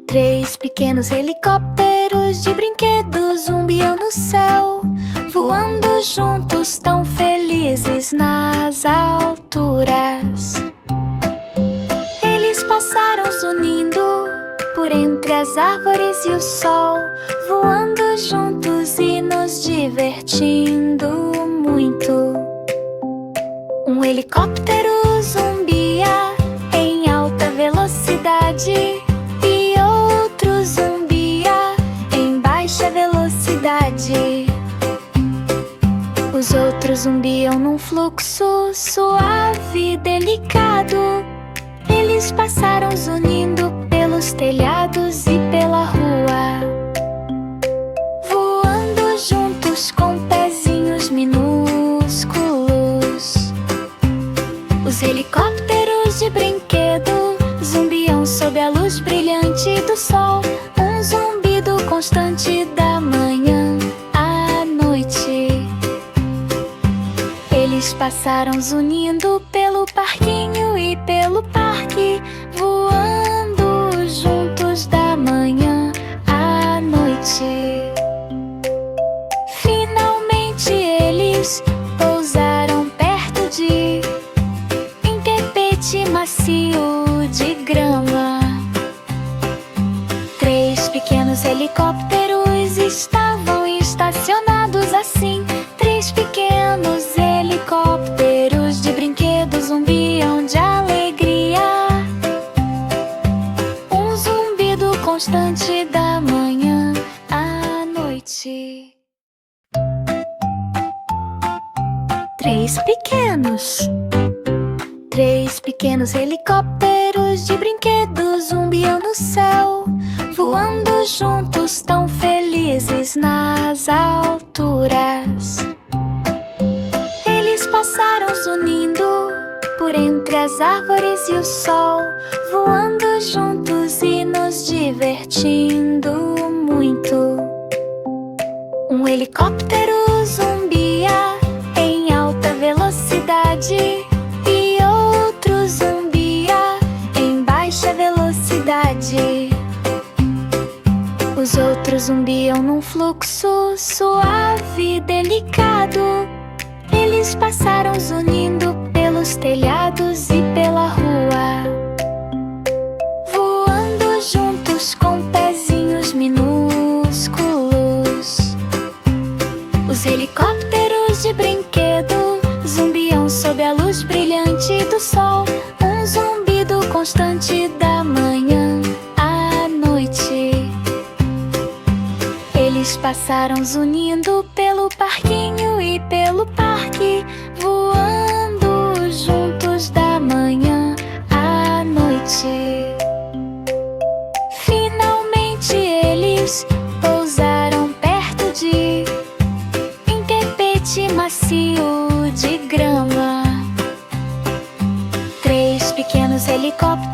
Três pequenos helicópteros de brinquedos zumbiam no céu, voando juntos tão felizes nas alturas. Eles passaram zunindo por entre as árvores e o sol, voando juntos e nos divertindo muito. Um helicóptero zumbia em alta velocidade e outro zumbia em baixa velocidade. Os outros zumbiam num fluxo suave e delicado. Eles passaram zunindo pelos telhados e pela rua, voando juntos com pezinhos minúsculos. Os helicópteros de brinquedo zumbiam sob a luz brilhante do sol, um zumbido constante da manhã à noite. Eles passaram zunindo pelo parquinho e pelo parque, voando juntos da manhã à noite. Finalmente eles pousaram perto de um tapete macio de grama. Três pequenos helicópteros estavam estacionados assim. Três pequenos helicópteros de brinquedos zumbiam de alegria, um zumbido constante da manhã à noite. Três pequenos helicópteros de brinquedos zumbiam no céu, voando juntos tão felizes nas alturas. Eles passaram zunindo por entre as árvores e o sol, voando juntos e nos divertindo muito. Um helicóptero zumbia em alta velocidade e outro zumbia em baixa velocidade. Os outros zumbiam num fluxo suave e delicado. Eles passaram zunindo pelos telhados e pela rua, voando juntos com pezinhos minúsculos. Os helicópteros de brinquedo zumbiam sob a luz brilhante do sol, um zumbido constante da manhã à noite. Eles passaram zunindo pelo parquinho e pelo parque, voando juntos da manhã à noite. Finalmente eles pousaram perto de um tapete macio de grama. Três pequenos helicópteros